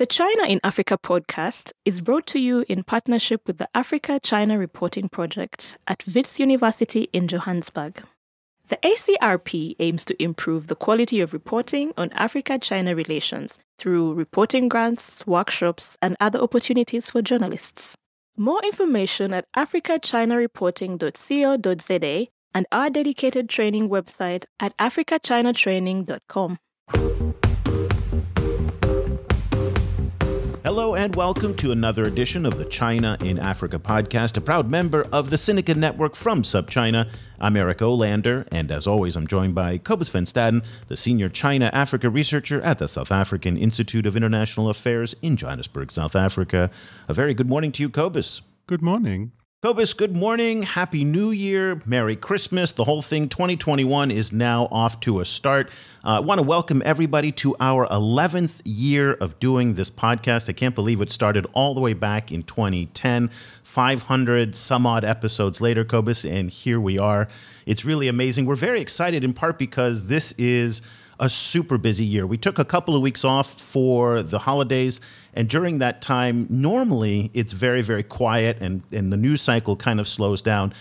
The China in Africa podcast is brought to you in partnership with the Africa-China Reporting Project at Wits University in Johannesburg. The ACRP aims to improve the quality of reporting on Africa-China relations through reporting grants, workshops, and other opportunities for journalists. More information at africachinareporting.co.za and our dedicated training website at africachinatraining.com. Hello and welcome to another edition of the China in Africa podcast, a proud member of the Sinica network from SubChina. I'm Eric Olander, and as always, I'm joined by Cobus van Staden, the senior China-Africa researcher at the South African Institute of International Affairs in Johannesburg, South Africa. A very good morning to you, Cobus. Good morning. Cobus, good morning. Happy New Year. Merry Christmas. The whole thing, 2021, is now off to a start. I want to welcome everybody to our 11th year of doing this podcast. I can't believe it started all the way back in 2010, 500 some odd episodes later, Cobus, and here we are. It's really amazing. We're very excited in part because this is a super busy year. We took a couple of weeks off for the holidays, and during that time, normally it's very, very quiet and the news cycle kind of slows down.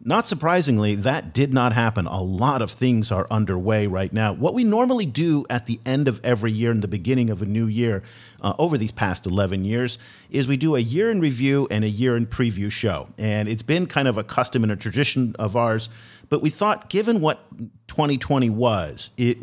Not surprisingly, that did not happen. A lot of things are underway right now. What we normally do at the end of every year and the beginning of a new year over these past 11 years is we do a year in review and a year in preview show. And it's been kind of a custom and a tradition of ours. But we thought, given what 2020 was, it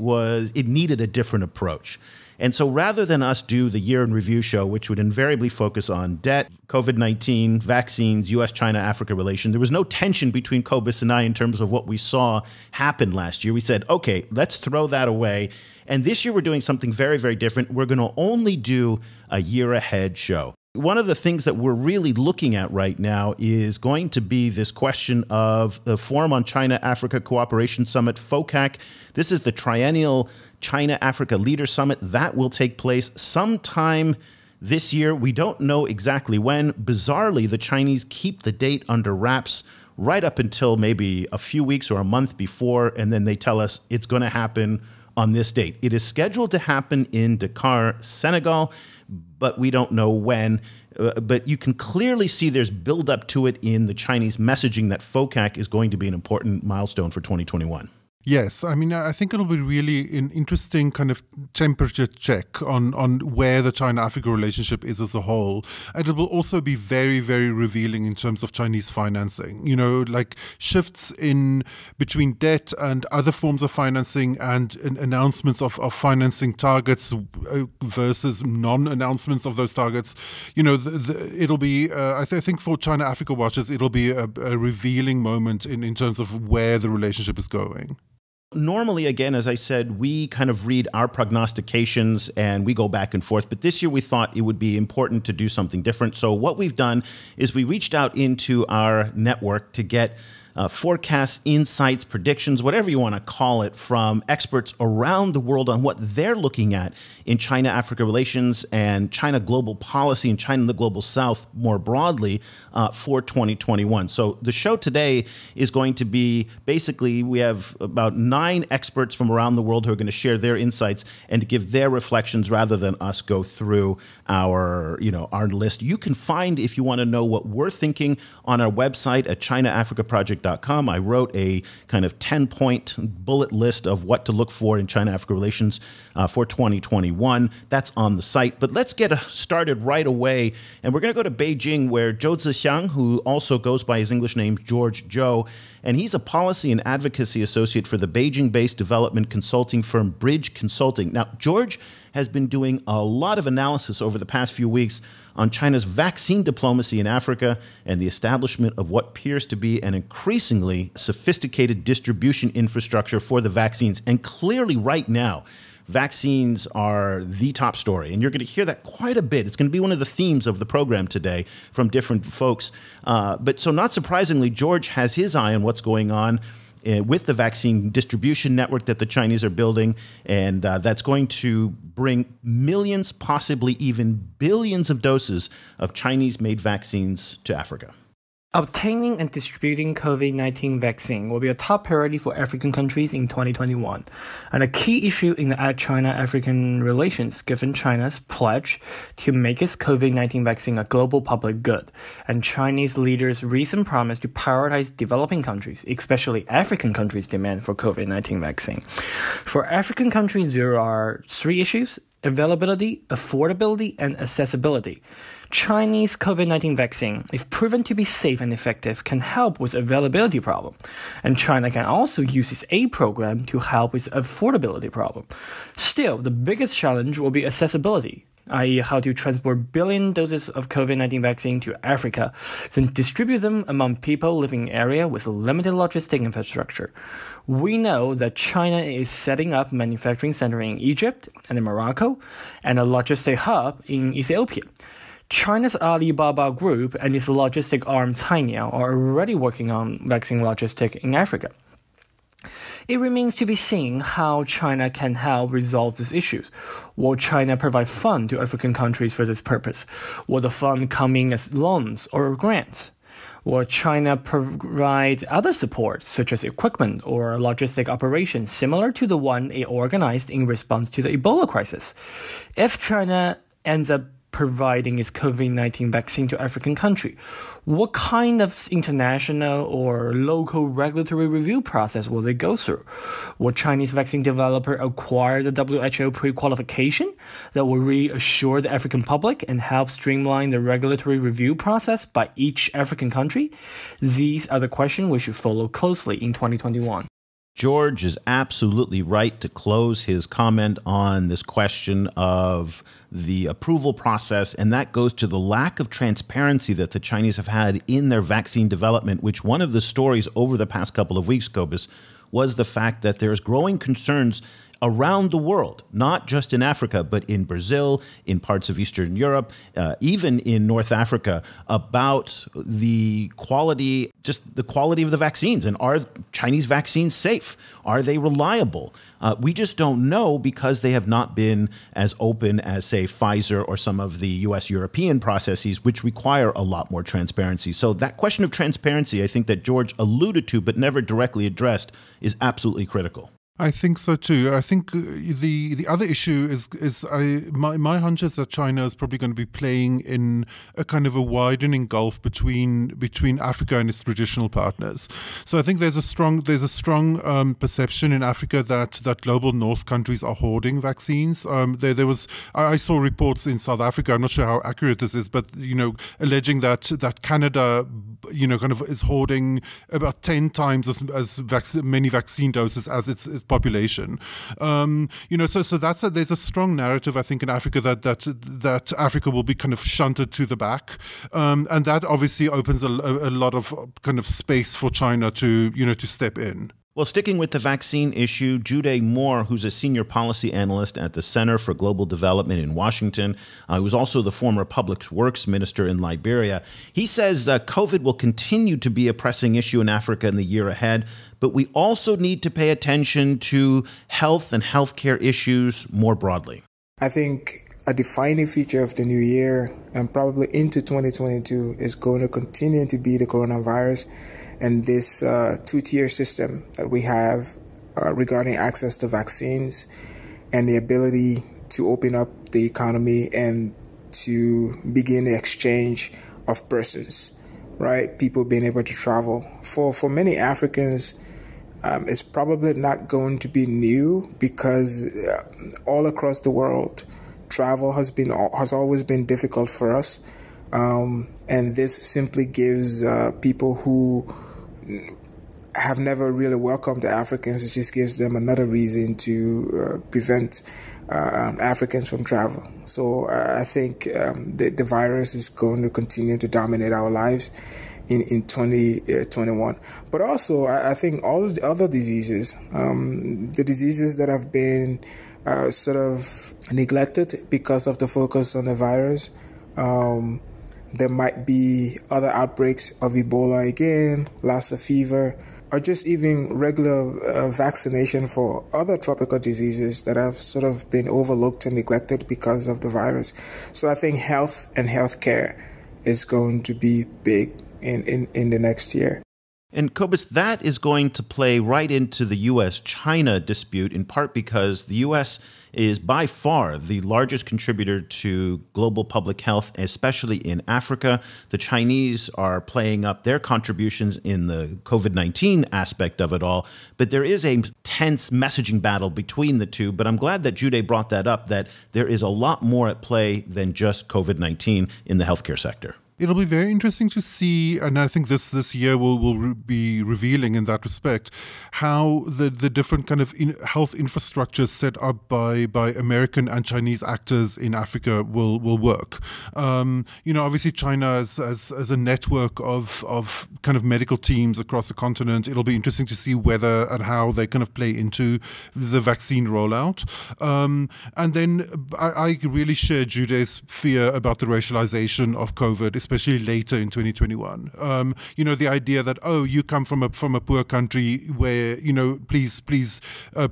needed a different approach. And so rather than us do the year in review show, which would invariably focus on debt, COVID-19, vaccines, U.S.-China-Africa relations, there was no tension between Cobus and I in terms of what we saw happen last year. We said, okay, let's throw that away. And this year we're doing something very, very different. We're going to only do a year ahead show. One of the things that we're really looking at right now is going to be this question of the Forum on China-Africa Cooperation Summit, FOCAC. This is the Triennial China-Africa Leader Summit. That will take place sometime this year. We don't know exactly when. Bizarrely, the Chinese keep the date under wraps right up until maybe a few weeks or a month before, and then they tell us it's going to happen on this date. It is scheduled to happen in Dakar, Senegal, but we don't know when. But you can clearly see there's buildup to it in the Chinese messaging that FOCAC is going to be an important milestone for 2021. Yes, I mean, I think it'll be really an interesting kind of temperature check on where the China-Africa relationship is as a whole. And it will also be very, very revealing in terms of Chinese financing. You know, like shifts in between debt and other forms of financing and announcements of financing targets versus non-announcements of those targets. You know, it'll be, I think for China-Africa watchers, it'll be a revealing moment in terms of where the relationship is going. Normally, again, as I said, we kind of read our prognostications and we go back and forth. But this year we thought it would be important to do something different. So what we've done is we reached out into our network to get forecasts, insights, predictions, whatever you want to call it, from experts around the world on what they're looking at in China-Africa relations and China global policy and China and the global South more broadly for 2021. So the show today is going to be basically, we have about 9 experts from around the world who are going to share their insights and to give their reflections rather than us go through our list. You can find, if you want to know what we're thinking, on our website at ChinaAfricaProject.com. I wrote a kind of 10-point bullet list of what to look for in China-Africa relations for 2021. That's on the site. But let's get started right away. And we're going to go to Beijing, where Zhou Zixiang, who also goes by his English name, Zhou, and he's a policy and advocacy associate for the Beijing-based development consulting firm Bridge Consulting. Now, George has been doing a lot of analysis over the past few weeks on China's vaccine diplomacy in Africa and the establishment of what appears to be an increasingly sophisticated distribution infrastructure for the vaccines. And clearly right now, vaccines are the top story. And you're going to hear that quite a bit. It's going to be one of the themes of the program today from different folks. But so not surprisingly, George has his eye on what's going on with the vaccine distribution network that the Chinese are building. And that's going to bring millions, possibly even billions of doses of Chinese-made vaccines to Africa. Obtaining and distributing COVID-19 vaccine will be a top priority for African countries in 2021, and a key issue in the China-African relations given China's pledge to make its COVID-19 vaccine a global public good, and Chinese leaders' recent promise to prioritize developing countries, especially African countries' demand for COVID-19 vaccine. For African countries, there are three issues: availability, affordability, and accessibility. Chinese COVID-19 vaccine, if proven to be safe and effective, can help with availability problem. And China can also use its aid program to help with affordability problem. Still, the biggest challenge will be accessibility, i.e. how to transport billion doses of COVID-19 vaccine to Africa, then distribute them among people living in area with limited logistic infrastructure. We know that China is setting up manufacturing center in Egypt and in Morocco, and a logistic hub in Ethiopia. China's Alibaba Group and its logistic arm Triennial are already working on vaccine logistics in Africa. It remains to be seen how China can help resolve these issues. Will China provide funds to African countries for this purpose? Will the fund come in as loans or grants? Will China provide other support, such as equipment or logistic operations, similar to the one it organized in response to the Ebola crisis? If China ends up providing its COVID-19 vaccine to African country, what kind of international or local regulatory review process will they go through? Will Chinese vaccine developer acquire the WHO pre-qualification that will reassure the African public and help streamline the regulatory review process by each African country? These are the questions we should follow closely in 2021. George is absolutely right to close his comment on this question of the approval process, and that goes to the lack of transparency that the Chinese have had in their vaccine development, which one of the stories over the past couple of weeks, Cobus, was the fact that there's growing concerns around the world, not just in Africa, but in Brazil, in parts of Eastern Europe, even in North Africa, about the quality, just the quality of the vaccines. And are Chinese vaccines safe? Are they reliable? We just don't know because they have not been as open as, say, Pfizer or some of the U.S. European processes, which require a lot more transparency. So that question of transparency, I think that George alluded to but never directly addressed, is absolutely critical. I think so too. I think the other issue is my hunch is that China is probably going to be playing in a kind of a widening gulf between Africa and its traditional partners. So I think there's a strong perception in Africa that global North countries are hoarding vaccines. I saw reports in South Africa. I'm not sure how accurate this is, but alleging that Canada kind of is hoarding about 10 times as many vaccine doses as its population. So there's a strong narrative, I think, in Africa that Africa will be kind of shunted to the back, and that obviously opens a lot of kind of space for China to step in. Well, sticking with the vaccine issue, Judy Moore, who's a senior policy analyst at the Center for Global Development in Washington, who's also the former public works minister in Liberia, he says COVID will continue to be a pressing issue in Africa in the year ahead, but we also need to pay attention to health and healthcare issues more broadly. I think a defining feature of the new year and probably into 2022 is going to continue to be the coronavirus and this two-tier system that we have regarding access to vaccines and the ability to open up the economy and to begin the exchange of persons, right? People being able to travel. For many Africans, it's probably not going to be new because all across the world, travel has always been difficult for us. And this simply gives people who have never really welcomed the Africans, it just gives them another reason to prevent Africans from travel. So I think the virus is going to continue to dominate our lives in 2021. But also, I think all of the other diseases, the diseases that have been sort of neglected because of the focus on the virus, there might be other outbreaks of Ebola again, Lassa fever, or just even regular vaccination for other tropical diseases that have sort of been overlooked and neglected because of the virus. So I think health and healthcare is going to be big in the next year. And Cobus, that is going to play right into the U.S.-China dispute, in part because the U.S. is by far the largest contributor to global public health, especially in Africa. The Chinese are playing up their contributions in the COVID-19 aspect of it all. But there is a tense messaging battle between the two. But I'm glad that Gyude brought that up, that there is a lot more at play than just COVID-19 in the healthcare sector. It'll be very interesting to see, and I think this year will be revealing in that respect, how the different kind of health infrastructures set up by American and Chinese actors in Africa will work. Obviously China as a network of kind of medical teams across the continent. It'll be interesting to see whether and how they kind of play into the vaccine rollout. And then I really share Jude's fear about the racialization of COVID, especially later in 2021. The idea that, you come from a poor country where, please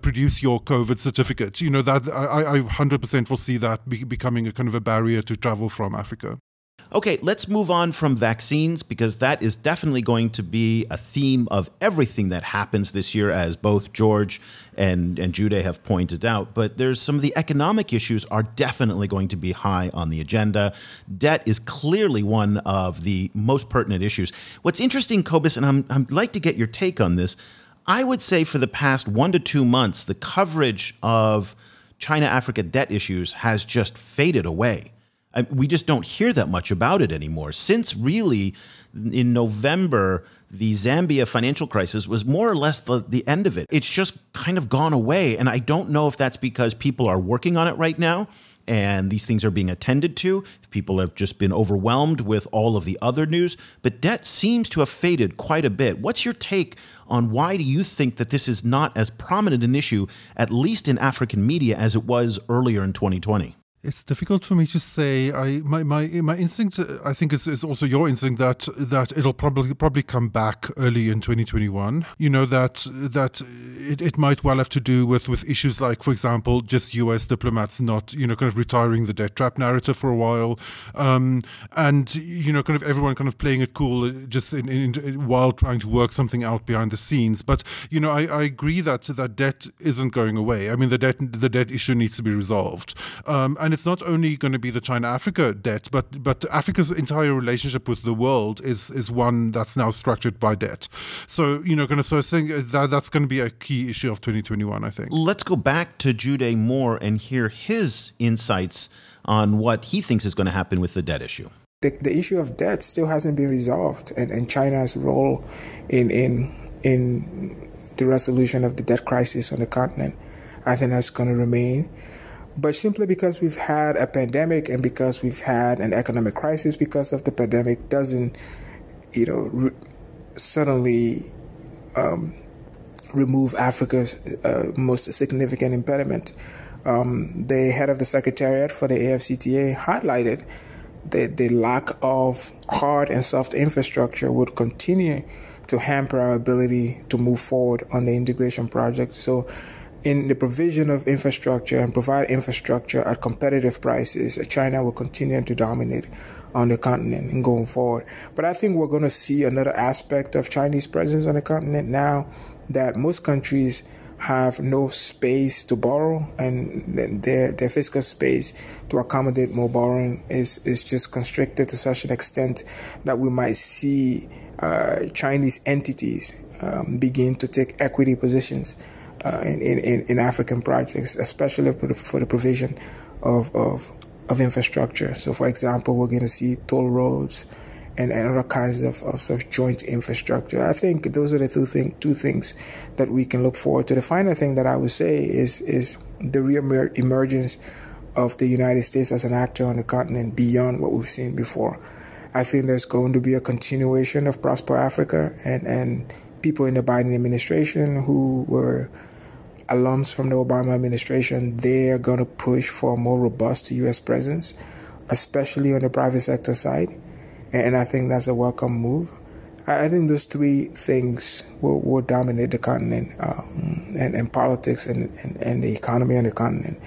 produce your COVID certificate. That I 100% will see that becoming a kind of a barrier to travel from Africa. Okay, let's move on from vaccines, because that is definitely going to be a theme of everything that happens this year, as both George and Gyude have pointed out. But there's some of the economic issues are definitely going to be high on the agenda. Debt is clearly one of the most pertinent issues. What's interesting, Cobus, and I'd like to get your take on this, I would say for the past 1 to 2 months, the coverage of China-Africa debt issues has just faded away. We just don't hear that much about it anymore. Since really in November, the Zambia financial crisis was more or less the end of it. It's just kind of gone away. And I don't know if that's because people are working on it right now and these things are being attended to. People have just been overwhelmed with all of the other news. But debt seems to have faded quite a bit. What's your take on why do you think that this is not as prominent an issue, at least in African media, as it was earlier in 2020? It's difficult for me to say. My instinct, I think, is also your instinct that it'll probably come back early in 2021. That it might well have to do with issues like, for example, just U.S. diplomats not kind of retiring the debt trap narrative for a while, and kind of everyone kind of playing it cool just while trying to work something out behind the scenes. But I agree that debt isn't going away. I mean, the debt issue needs to be resolved. And it's not only going to be the China-Africa debt, but Africa's entire relationship with the world is one that's now structured by debt. So, so I think that's going to be a key issue of 2021, I think. Let's go back to Judy Moore and hear his insights on what he thinks is going to happen with the debt issue. The issue of debt still hasn't been resolved, and China's role in the resolution of the debt crisis on the continent, I think that's going to remain. But simply because we've had a pandemic and because we've had an economic crisis because of the pandemic doesn't, suddenly remove Africa's most significant impediment. The head of the Secretariat for the AFCTA highlighted that the lack of hard and soft infrastructure would continue to hamper our ability to move forward on the integration project. So in the provision of infrastructure and provide infrastructure at competitive prices, China will continue to dominate on the continent and going forward. But I think we're going to see another aspect of Chinese presence on the continent now that most countries have no space to borrow, and their fiscal space to accommodate more borrowing is just constricted to such an extent that we might see Chinese entities begin to take equity positions in African projects, especially for the provision of infrastructure. So, for example, we're going to see toll roads and other kinds of joint infrastructure. I think those are the two things that we can look forward to. The final thing that I would say is the re-emergence of the United States as an actor on the continent beyond what we've seen before. I think there's going to be a continuation of Prosper Africa, and people in the Biden administration who were alums from the Obama administration, they are going to push for a more robust U.S. presence, especially on the private sector side. And I think that's a welcome move. I think those three things will dominate the continent and politics and the economy on the continent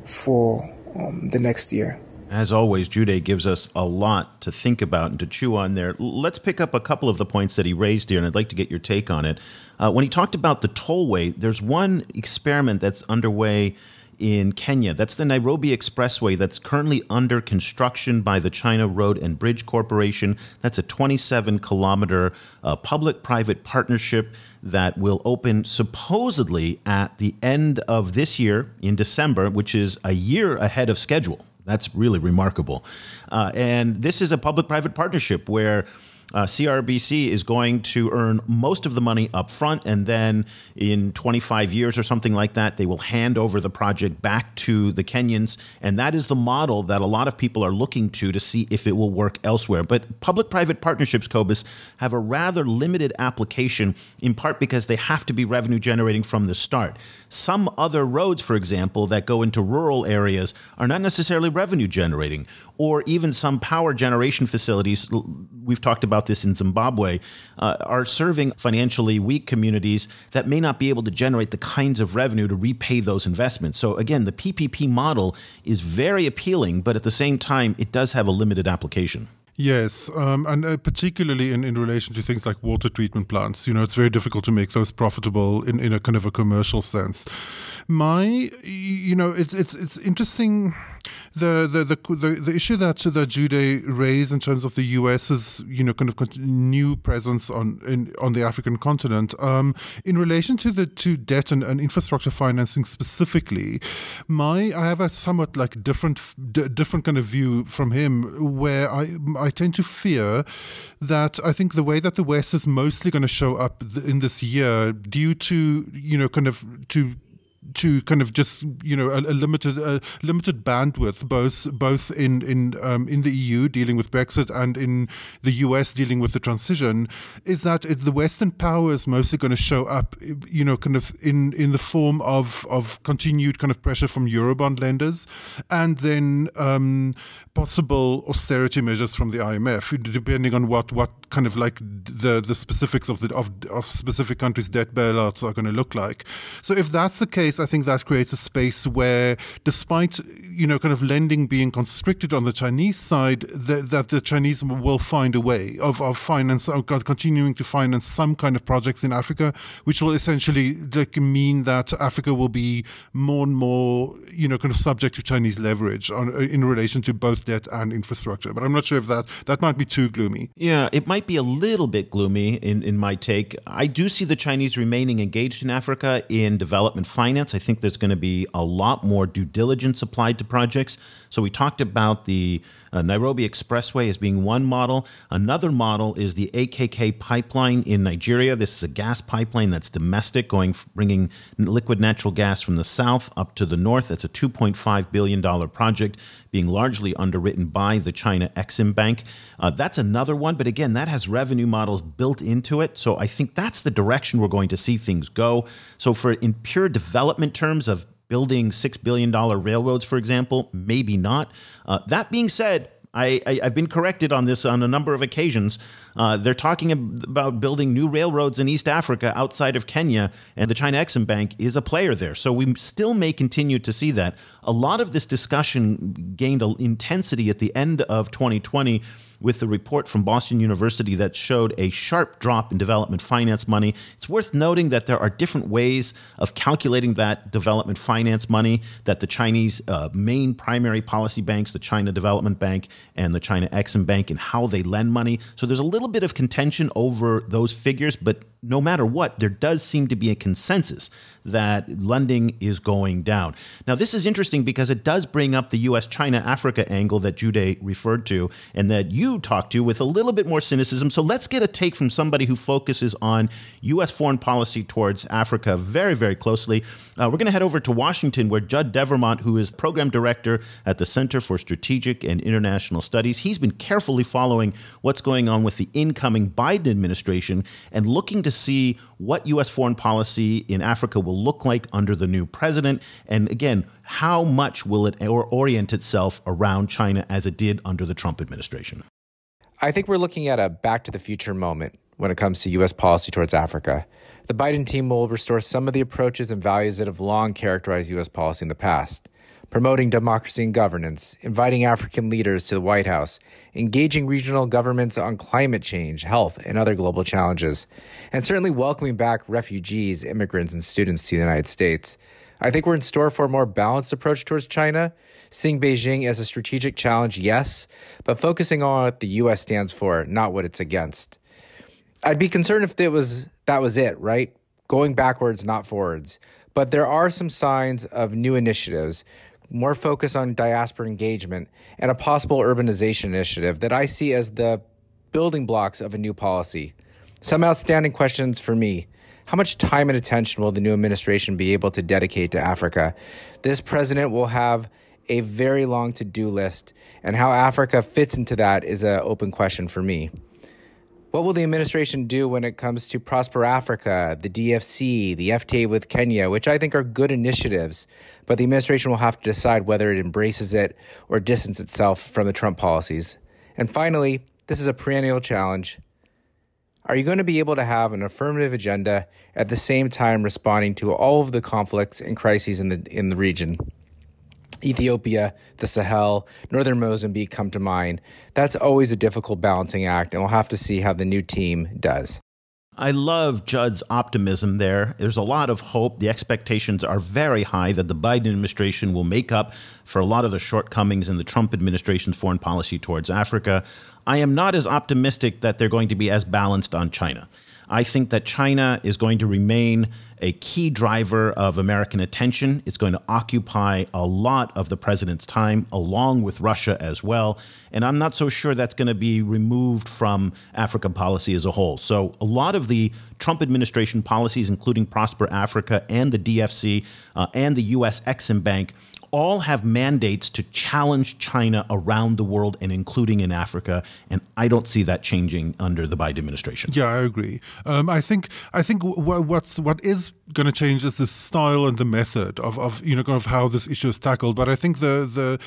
for the next year. As always, Gyude gives us a lot to think about and to chew on there. Let's pick up a couple of the points that he raised here, and I'd like to get your take on it. When he talked about the tollway, there's one experiment that's underway in Kenya. That's the Nairobi Expressway that's currently under construction by the China Road and Bridge Corporation. That's a 27-kilometer public-private partnership that will open supposedly at the end of this year in December, which is a year ahead of schedule. That's really remarkable. And this is a public-private partnership where CRBC is going to earn most of the money up front, and then in 25 years or something like that, they will hand over the project back to the Kenyans. And that is the model that a lot of people are looking to see if it will work elsewhere. But public-private partnerships, Cobus, have a rather limited application, in part because they have to be revenue generating from the start. Some other roads, for example, that go into rural areas are not necessarily revenue generating, or even some power generation facilities, we've talked about this in Zimbabwe, are serving financially weak communities that may not be able to generate the kinds of revenue to repay those investments. So again, the PPP model is very appealing, but at the same time, it does have a limited application. Yes, and particularly in relation to things like water treatment plants, it's very difficult to make those profitable in a kind of a commercial sense. It's interesting. The issue that Gyude raised in terms of the US's kind of new presence on the African continent, in relation to debt and infrastructure financing specifically, I have a somewhat different kind of view from him, where I tend to fear that I think the way that the West is mostly going to show up in this year, due to just a limited bandwidth, both in the EU dealing with Brexit and in the US dealing with the transition, is that the Western power is mostly going to show up, kind of in the form of continued kind of pressure from Eurobond lenders, and then possible austerity measures from the IMF, depending on what kind of the specifics of specific countries' debt bailouts are going to look like. So if that's the case, I think that creates a space where, despite kind of lending being constricted on the Chinese side, that the Chinese will find a way of continuing to finance some kind of projects in Africa, which will essentially mean that Africa will be more and more kind of subject to Chinese leverage in relation to both debt and infrastructure. But I'm not sure if that might be too gloomy. Yeah, it might be a little bit gloomy in my take. I do see the Chinese remaining engaged in Africa in development finance. I think there's going to be a lot more due diligence applied to projects. So we talked about the Nairobi Expressway as being one model. Another model is the Akk Pipeline in Nigeria. This is a gas pipeline that's domestic, bringing liquid natural gas from the south up to the north. That's a $2.5 billion project being largely underwritten by the China Exim Bank. That's another one, but again, that has revenue models built into it. So I think that's the direction we're going to see things go. So in pure development terms of building $6 billion railroads, for example, maybe not. That being said, I've been corrected on this on a number of occasions. They're talking about building new railroads in East Africa outside of Kenya, and the China Exim Bank is a player there. So we still may continue to see that. A lot of this discussion gained intensity at the end of 2020 with the report from Boston University that showed a sharp drop in development finance money. It's worth noting that there are different ways of calculating that development finance money, that the Chinese main primary policy banks, the China Development Bank and the China Exim Bank, and how they lend money. So there's a little bit of contention over those figures, but no matter what, there does seem to be a consensus that lending is going down. Now, this is interesting because it does bring up the U.S.-China-Africa angle that Gyude referred to and that you talked to with a little bit more cynicism. So let's get a take from somebody who focuses on U.S. foreign policy towards Africa very, very closely. We're going to head over to Washington, where Judd Devermont, who is program director at the Center for Strategic and International Studies, he's been carefully following what's going on with the incoming Biden administration and looking to see what U.S. foreign policy in Africa will look like under the new president. And again, how much will it orient itself around China as it did under the Trump administration? I think we're looking at a back-to-the-future moment when it comes to U.S. policy towards Africa. The Biden team will restore some of the approaches and values that have long characterized U.S. policy in the past. promoting democracy and governance, inviting African leaders to the White House, engaging regional governments on climate change, health, and other global challenges, and certainly welcoming back refugees, immigrants, and students to the United States. I think we're in store for a more balanced approach towards China, seeing Beijing as a strategic challenge, yes, but focusing on what the U.S. stands for, not what it's against. I'd be concerned if that was it, right? Going backwards, not forwards. But there are some signs of new initiatives, more focus on diaspora engagement, and a possible urbanization initiative that I see as the building blocks of a new policy. Some outstanding questions for me. How much time and attention will the new administration be able to dedicate to Africa? This president will have a very long to-do list, and how Africa fits into that is an open question for me. What will the administration do when it comes to Prosper Africa, the DFC, the FTA with Kenya, which I think are good initiatives, but the administration will have to decide whether it embraces it or distances itself from the Trump policies. And finally, this is a perennial challenge. Are you going to be able to have an affirmative agenda at the same time responding to all of the conflicts and crises in the region? Ethiopia, the Sahel, northern Mozambique come to mind. That's always a difficult balancing act, and we'll have to see how the new team does. I love Judd's optimism there. There's a lot of hope. The expectations are very high that the Biden administration will make up for a lot of the shortcomings in the Trump administration's foreign policy towards Africa. I am not as optimistic that they're going to be as balanced on China. I think that China is going to remain a key driver of American attention. It's going to occupy a lot of the president's time, along with Russia as well. And I'm not so sure that's going to be removed from Africa policy as a whole. So a lot of the Trump administration policies, including Prosper Africa and the DFC and the U.S. Exim Bank, all have mandates to challenge China around the world and including in Africa. And I don't see that changing under the Biden administration. Yeah, I agree. I think what is going to change is the style and the method of kind of how this issue is tackled. But I think the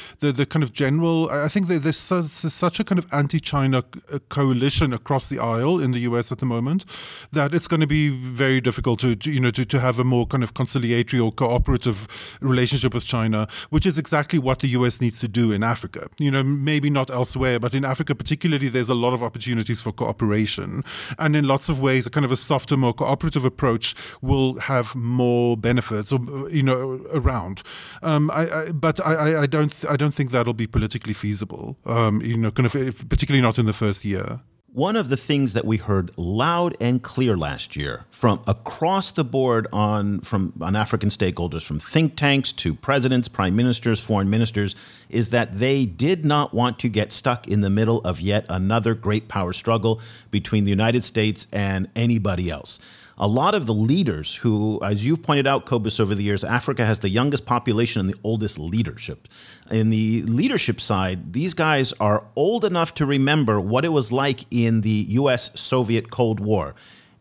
kind of general, I think there's such a kind of anti-China coalition across the aisle in the US at the moment that it's going to be very difficult to have a more kind of conciliatory or cooperative relationship with China, which is exactly what the US needs to do in Africa. Maybe not elsewhere, but in Africa particularly, there's a lot of opportunities for cooperation. And in lots of ways, a kind of a softer, more cooperative approach will have more benefits, around. But I don't think that'll be politically feasible. Particularly not in the first year. One of the things that we heard loud and clear last year from across the board on African stakeholders, from think tanks to presidents, prime ministers, foreign ministers, is that they did not want to get stuck in the middle of yet another great power struggle between the United States and anybody else. A lot of the leaders who, as you've pointed out, Cobus, over the years, Africa has the youngest population and the oldest leadership. In the leadership side, these guys are old enough to remember what it was like in the U.S.-Soviet Cold War.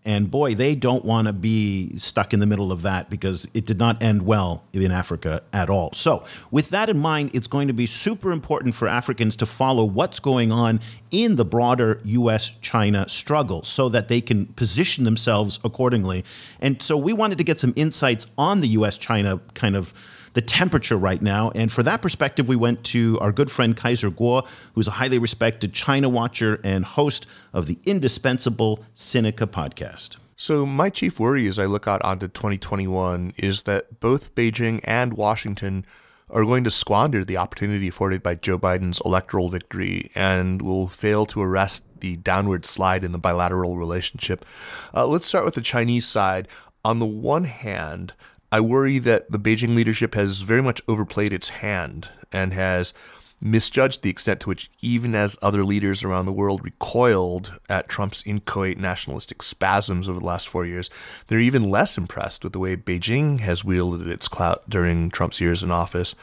And boy, they don't want to be stuck in the middle of that because it did not end well in Africa at all. So with that in mind, it's going to be super important for Africans to follow what's going on in the broader U.S.-China struggle so that they can position themselves accordingly. And so we wanted to get some insights on the U.S.-China kind of the temperature right now. And for that perspective, we went to our good friend Kaiser, who's a highly respected China watcher and host of the indispensable Sinica podcast. So my chief worry as I look out onto 2021 is that both Beijing and Washington are going to squander the opportunity afforded by Joe Biden's electoral victory and will fail to arrest the downward slide in the bilateral relationship. Let's start with the Chinese side. On the one hand, I worry that the Beijing leadership has very much overplayed its hand and has misjudged the extent to which, even as other leaders around the world recoiled at Trump's inchoate nationalistic spasms over the last 4 years, they're even less impressed with the way Beijing has wielded its clout during Trump's years in office.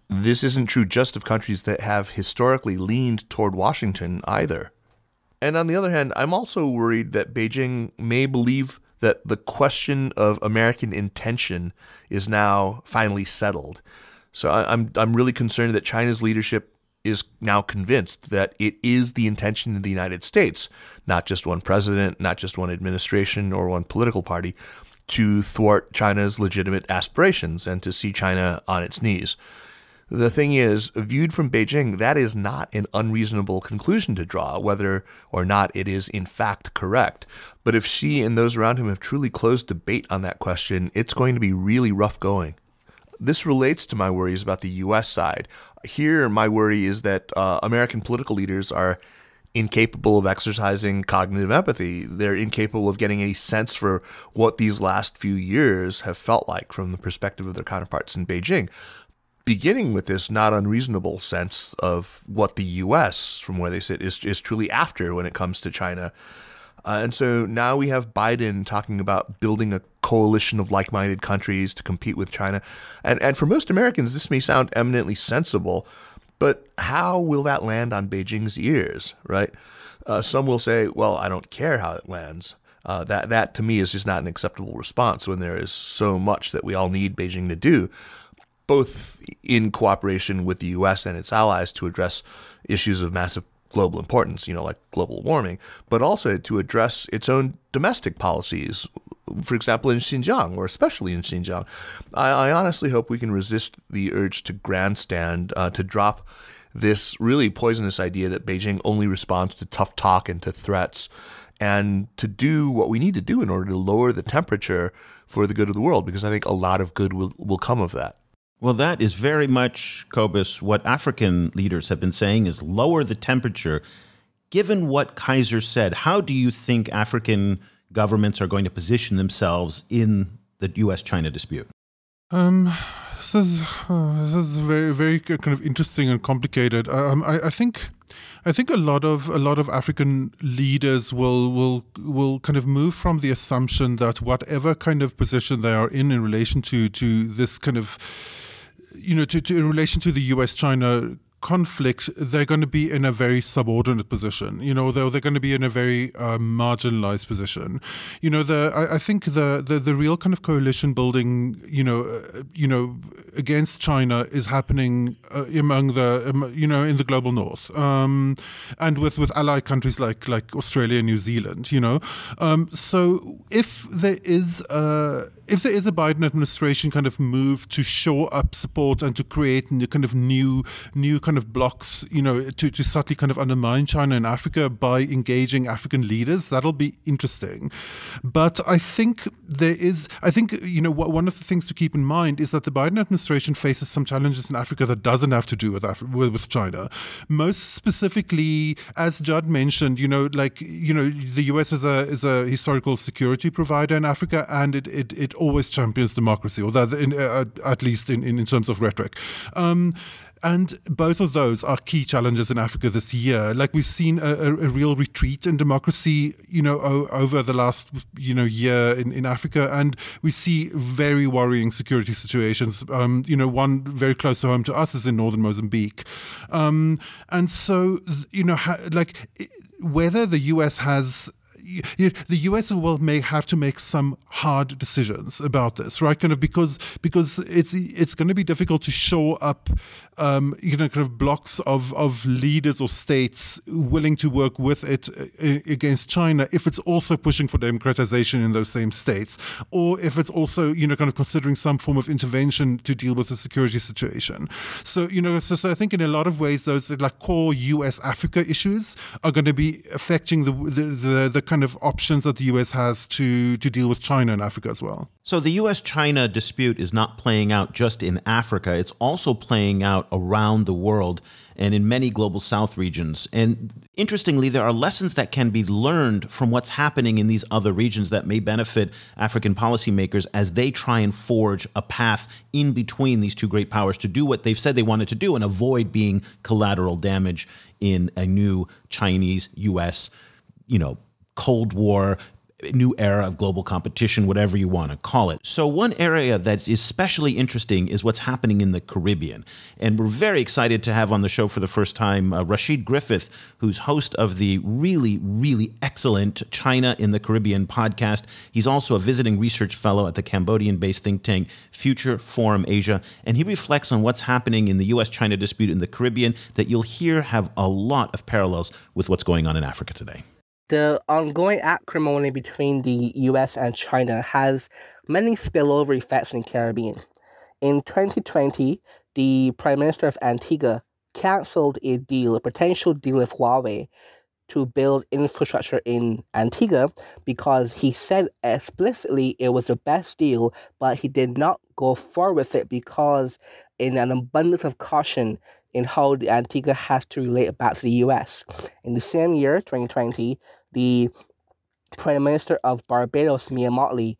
This isn't true just of countries that have historically leaned toward Washington either. And on the other hand, I'm also worried that Beijing may believe that the question of American intention is now finally settled. So I'm really concerned that China's leadership is now convinced that it is the intention of the United States, not just one president, not just one administration or one political party, to thwart China's legitimate aspirations and to see China on its knees. The thing is, viewed from Beijing, that is not an unreasonable conclusion to draw, whether or not it is in fact correct. But if Xi and those around him have truly closed debate on that question, it's going to be really rough going. This relates to my worries about the U.S. side. Here, my worry is that American political leaders are incapable of exercising cognitive empathy. They're incapable of getting a sense for what these last few years have felt like from the perspective of their counterparts in Beijing, beginning with this not unreasonable sense of what the U.S., from where they sit, is truly after when it comes to China. And so now we have Biden talking about building a coalition of like-minded countries to compete with China. And for most Americans, this may sound eminently sensible, but how will that land on Beijing's ears, right? Some will say, well, I don't care how it lands. That to me is just not an acceptable response when there is so much that we all need Beijing to do, both in cooperation with the U.S. and its allies to address issues of massive global importance, like global warming, but also to address its own domestic policies, for example, in Xinjiang, or especially in Xinjiang. I honestly hope we can resist the urge to grandstand, to drop this really poisonous idea that Beijing only responds to tough talk and to threats, and to do what we need to do in order to lower the temperature for the good of the world, because I think a lot of good will come of that. Well, that is very much, Cobus, what African leaders have been saying is lower the temperature. Given what Kaiser said, how do you think African governments are going to position themselves in the U.S.-China dispute? This is very, very kind of interesting and complicated. I think a lot of African leaders will kind of move from the assumption that whatever kind of position they are in relation to this kind of, in relation to the U.S.-China conflict, they're going to be in a very subordinate position. They're going to be in a very marginalized position. I think the real kind of coalition building, against China is happening among in the global north, and with allied countries like Australia and New Zealand. So if there is a Biden administration kind of move to shore up support and to create new kind of blocks, to subtly kind of undermine China and Africa by engaging African leaders, that'll be interesting. But I think one of the things to keep in mind is that the Biden administration faces some challenges in Africa that doesn't have to do with China. Most specifically, as Judd mentioned, the US is a historical security provider in Africa, and it always champions democracy, or that at least in terms of rhetoric. And both of those are key challenges in Africa this year. Like, we've seen a real retreat in democracy, over the last, year in Africa. And we see very worrying security situations. One very close to home to us is in northern Mozambique. And so, whether the U.S. has... the U.S. may have to make some hard decisions about this, right? Kind of because it's going to be difficult to shore up, kind of blocks of leaders or states willing to work with it against China if it's also pushing for democratization in those same states, or if it's also kind of considering some form of intervention to deal with the security situation. So so I think in a lot of ways those core U.S. Africa issues are going to be affecting the kind of options that the U.S. has to deal with China and Africa as well. So the U.S.-China dispute is not playing out just in Africa. It's also playing out around the world and in many global south regions. And interestingly, there are lessons that can be learned from what's happening in these other regions that may benefit African policymakers as they try and forge a path in between these two great powers to do what they've said they wanted to do and avoid being collateral damage in a new Chinese-U.S., Cold War, new era of global competition, whatever you want to call it. So one area that's especially interesting is what's happening in the Caribbean. And we're very excited to have on the show for the first time Rashid Griffith, who's host of the really, really excellent China in the Caribbean podcast. He's also a visiting research fellow at the Cambodian-based think tank Future Forum Asia. And he reflects on what's happening in the U.S.-China dispute in the Caribbean that you'll hear have a lot of parallels with what's going on in Africa today. The ongoing acrimony between the U.S. and China has many spillover effects in the Caribbean. In 2020, the the Prime Minister of Antigua cancelled a potential deal with Huawei to build infrastructure in Antigua because he said explicitly it was the best deal, but he did not go forward with it because in an abundance of caution in how the Antigua has to relate back to the US. In the same year, 2020, the Prime Minister of Barbados, Mia Mottley,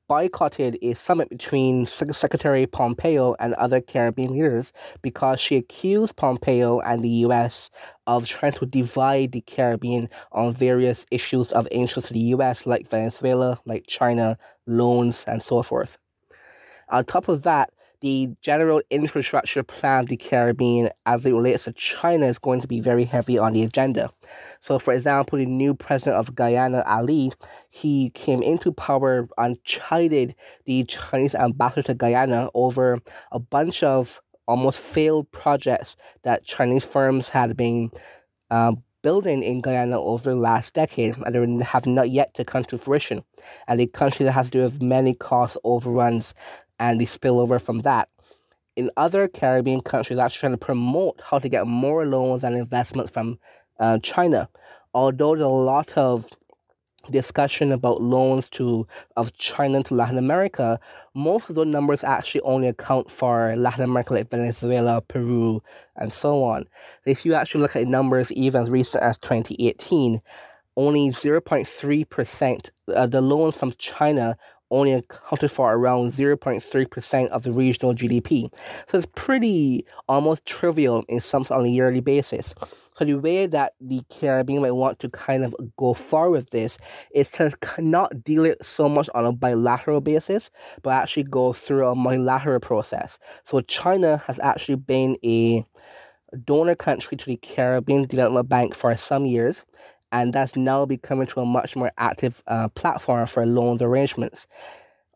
boycotted a summit between Secretary Pompeo and other Caribbean leaders because she accused Pompeo and the US of trying to divide the Caribbean on various issues of interest to the US, like Venezuela, like China, loans, and so forth. On top of that, the general infrastructure plan of the Caribbean as it relates to China is going to be very heavy on the agenda. So, for example, the new president of Guyana, Ali, he came into power and chided the Chinese ambassador to Guyana over a bunch of almost failed projects that Chinese firms had been building in Guyana over the last decade, and they have not yet to come to fruition. And the country that has to do with many cost overruns and the spillover from that. In other Caribbean countries, actually trying to promote how to get more loans and investments from China. Although there's a lot of discussion about loans of China to Latin America, most of those numbers actually only account for Latin America, like Venezuela, Peru, and so on. If you actually look at numbers even as recent as 2018, only 0.3%, the loans from China only accounted for around 0.3% of the regional GDP. So it's pretty almost trivial in some on a yearly basis. So the way that the Caribbean might want to kind of go forward with this is to not deal it so much on a bilateral basis, but actually go through a multilateral process. So China has actually been a donor country to the Caribbean Development Bank for some years, and that's now becoming to a much more active platform for loans arrangements.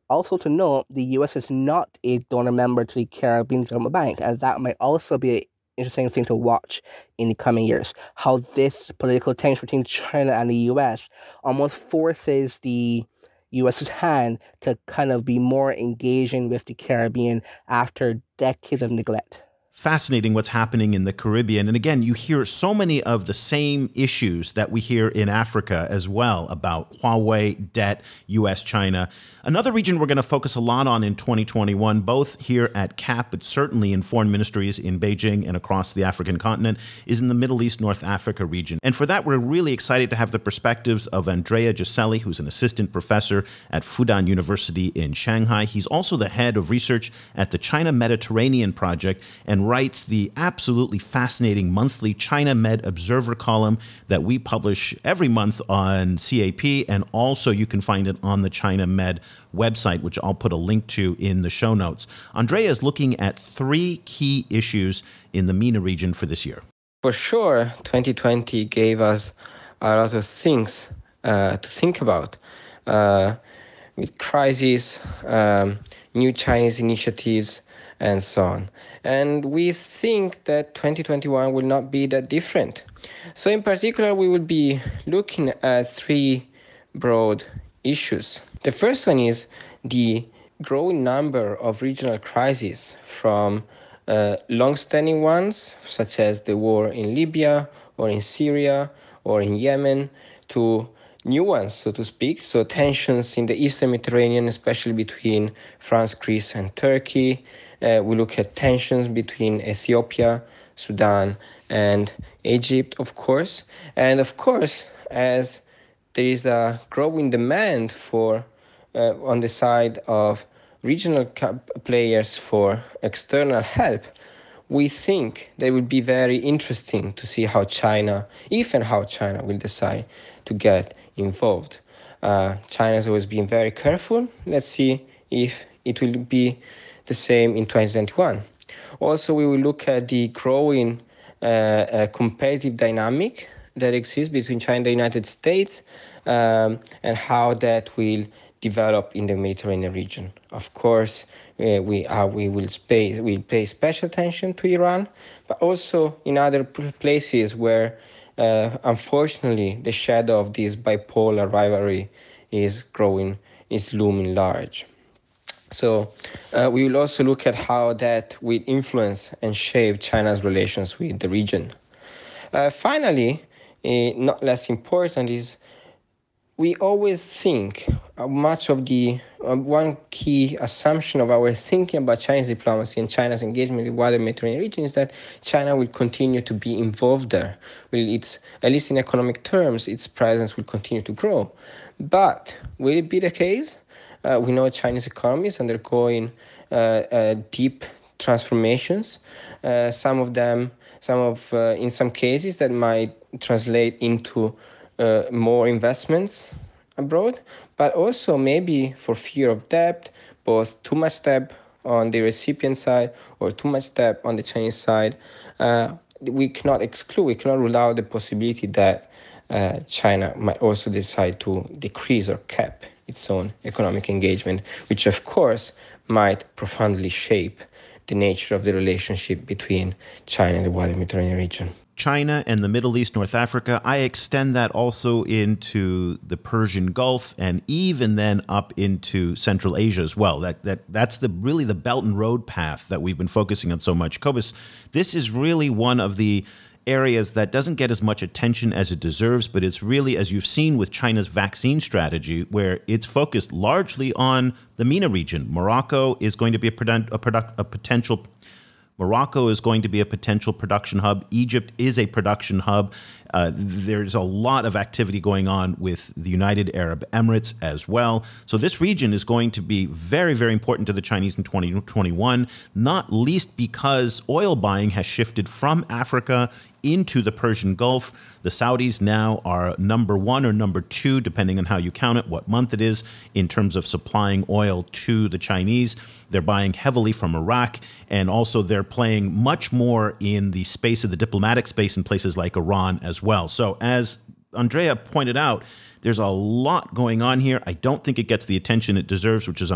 Also to note, the U.S. is not a donor member to the Caribbean Development Bank, and that might also be an interesting thing to watch in the coming years. How this political tension between China and the U.S. almost forces the U.S.'s hand to kind of be more engaging with the Caribbean after decades of neglect. Fascinating what's happening in the Caribbean. And again, you hear so many of the same issues that we hear in Africa as well about Huawei, debt, U.S., China. Another region we're going to focus a lot on in 2021, both here at CAP, but certainly in foreign ministries in Beijing and across the African continent, is in the Middle East, North Africa region. And for that, we're really excited to have the perspectives of Andrea Giuselli, who's an assistant professor at Fudan University in Shanghai. He's also the head of research at the China Mediterranean Project and writes the absolutely fascinating monthly China Med Observer column that we publish every month on CAP, and also you can find it on the China Med website, which I'll put a link to in the show notes. Andrea is looking at 3 key issues in the MENA region for this year. For sure, 2020 gave us a lot of things to think about. With Crises, new Chinese initiatives, and so on. And we think that 2021 will not be that different. So in particular, we will be looking at 3 broad issues. The first one is the growing number of regional crises, from long-standing ones, such as the war in Libya or in Syria or in Yemen, to new ones, so to speak. So tensions in the Eastern Mediterranean, especially between France, Greece, and Turkey. We look at tensions between Ethiopia, Sudan, and Egypt, of course. And of course, as there is a growing demand for, on the side of regional players for external help, we think that it would be very interesting to see how China, if and how China will decide to get involved. China has always been very careful. Let's see if it will be the same in 2021. Also, we will look at the growing competitive dynamic that exists between China and the United States, and how that will develop in the Mediterranean region. Of course, we will pay special attention to Iran, but also in other places where, unfortunately, the shadow of this bipolar rivalry is looming large. So we will also look at how that will influence and shape China's relations with the region. Finally, not less important, is we always think much of the one key assumption of our thinking about Chinese diplomacy and China's engagement with the wider Mediterranean region is that China will continue to be involved there. At least in economic terms, its presence will continue to grow. But will it be the case? We know Chinese economy is undergoing deep transformations. In some cases, that might translate into more investments abroad, but also maybe for fear of debt, both too much debt on the recipient side or too much debt on the Chinese side. We cannot rule out the possibility that China might also decide to decrease or cap its own economic engagement, which of course might profoundly shape the nature of the relationship between China and the wider Mediterranean region. China and the Middle East, North Africa, I extend that also into the Persian Gulf and even then up into Central Asia as well. That's really the Belt and Road path that we've been focusing on so much. Cobus, this is really one of the areas that doesn't get as much attention as it deserves, but it's really, as you've seen with China's vaccine strategy, where it's focused largely on the MENA region. Morocco is going to be a potential production hub. Egypt is a production hub. There's a lot of activity going on with the United Arab Emirates as well. So this region is going to be very, very important to the Chinese in 2021, not least because oil buying has shifted from Africa into the Persian Gulf. The Saudis now are number one or number two, depending on how you count it, what month it is, in terms of supplying oil to the Chinese. They're buying heavily from Iraq, and also they're playing much more in the space of the diplomatic space in places like Iran as well. So as Andrea pointed out, there's a lot going on here. I don't think it gets the attention it deserves, which is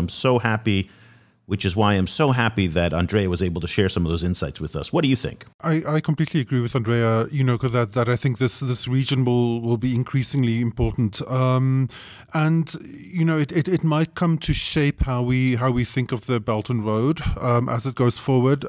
why I'm so happy that Andrea was able to share some of those insights with us. What do you think? I completely agree with Andrea, because that I think this region will be increasingly important. It might come to shape how we think of the Belt and Road as it goes forward.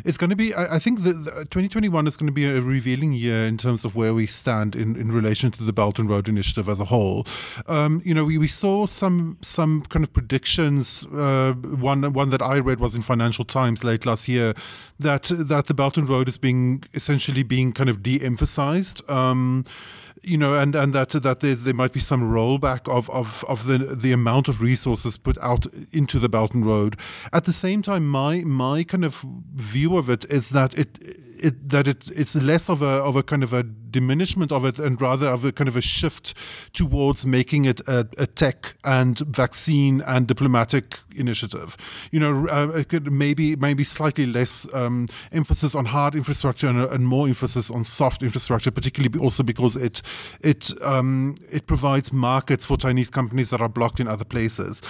It's going to be, I think that 2021 is going to be a revealing year in terms of where we stand in relation to the Belt and Road Initiative as a whole. We saw some kind of predictions. One that I read was in Financial Times late last year that the Belt and Road is essentially being kind of de-emphasized. And that there might be some rollback of the amount of resources put out into the Belt and Road. At the same time, my kind of view of it is that it's less of a kind of a diminishment of it and rather of a kind of a shift towards making it a tech and vaccine and diplomatic initiative. It could maybe slightly less emphasis on hard infrastructure and more emphasis on soft infrastructure, particularly also because it provides markets for Chinese companies that are blocked in other places.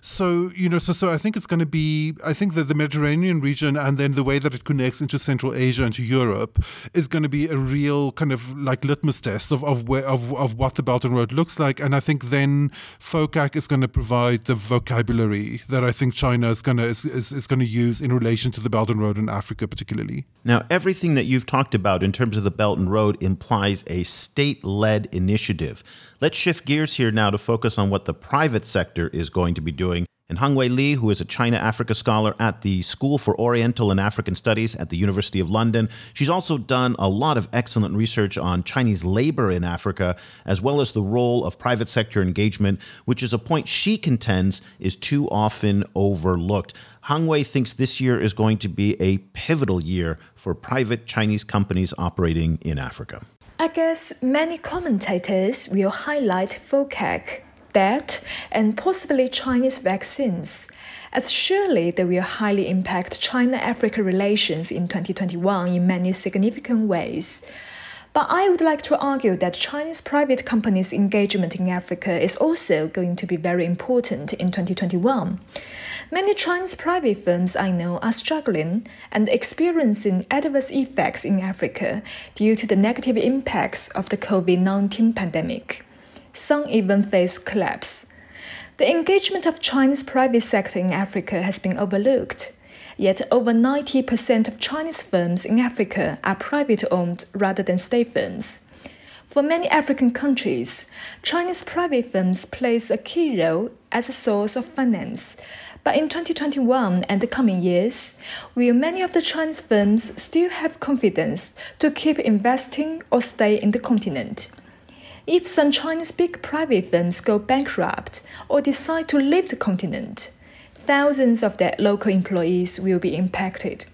So I think it's going to be, I think that the Mediterranean region and then the way that it connects into Central Asia and to Europe is going to be a real kind of like litmus test of what the Belt and Road looks like. And I think then FOCAC is going to provide the vocabulary that I think China is going to use in relation to the Belt and Road in Africa particularly. Now, everything that you've talked about in terms of the Belt and Road implies a state-led initiative. Let's shift gears here now to focus on what the private sector is going to be doing. And Hongwei Li, who is a China-Africa scholar at the School for Oriental and African Studies at the University of London. She's also done a lot of excellent research on Chinese labor in Africa, as well as the role of private sector engagement, which is a point she contends is too often overlooked. Hongwei thinks this year is going to be a pivotal year for private Chinese companies operating in Africa. I guess many commentators will highlight FOCAC, debt, and possibly Chinese vaccines, as surely they will highly impact China-Africa relations in 2021 in many significant ways. But I would like to argue that Chinese private companies' engagement in Africa is also going to be very important in 2021. Many Chinese private firms I know are struggling and experiencing adverse effects in Africa due to the negative impacts of the COVID-19 pandemic. Some even face collapse. The engagement of Chinese private sector in Africa has been overlooked. Yet over 90% of Chinese firms in Africa are private-owned rather than state firms. For many African countries, Chinese private firms plays a key role as a source of finance. But in 2021 and the coming years, will many of the Chinese firms still have confidence to keep investing or stay in the continent? If some Chinese big private firms go bankrupt or decide to leave the continent, thousands of their local employees will be impacted.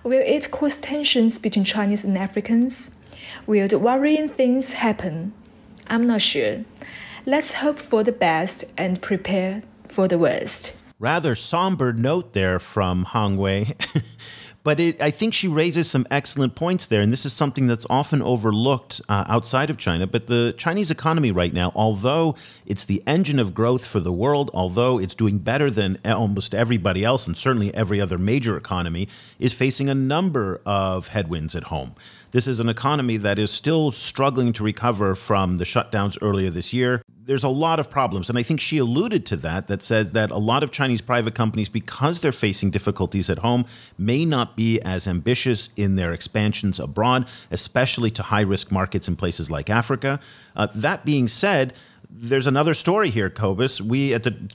Will it cause tensions between Chinese and Africans? Will the worrying things happen? I'm not sure. Let's hope for the best and prepare for the worst. Rather somber note there from Hang Wei. But I think she raises some excellent points there, and this is something that's often overlooked outside of China. But the Chinese economy right now, although it's the engine of growth for the world, although it's doing better than almost everybody else, and certainly every other major economy, is facing a number of headwinds at home. This is an economy that is still struggling to recover from the shutdowns earlier this year. There's a lot of problems, and I think she alluded to that says that a lot of Chinese private companies, because they're facing difficulties at home, may not be as ambitious in their expansions abroad, especially to high-risk markets in places like Africa. That being said, there's another story here, Cobus.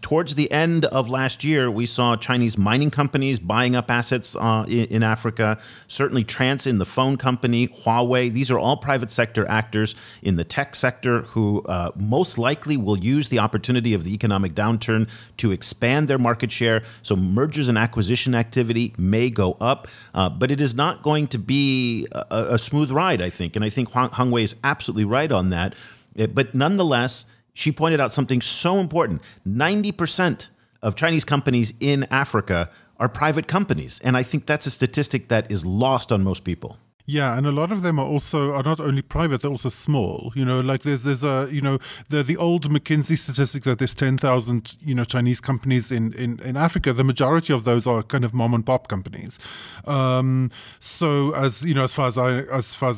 Towards the end of last year, we saw Chinese mining companies buying up assets in Africa. Certainly Transsion, the phone company, Huawei. These are all private sector actors in the tech sector who most likely will use the opportunity of the economic downturn to expand their market share. So mergers and acquisition activity may go up, but it is not going to be a smooth ride, I think. And I think Hang Wei is absolutely right on that. But nonetheless, she pointed out something so important. 90% of Chinese companies in Africa are private companies. And I think that's a statistic that is lost on most people. Yeah, and a lot of them are not only private, they're also small. Like there's the old McKinsey statistic that there's 10,000 Chinese companies in Africa. The majority of those are kind of mom and pop companies. So as far as I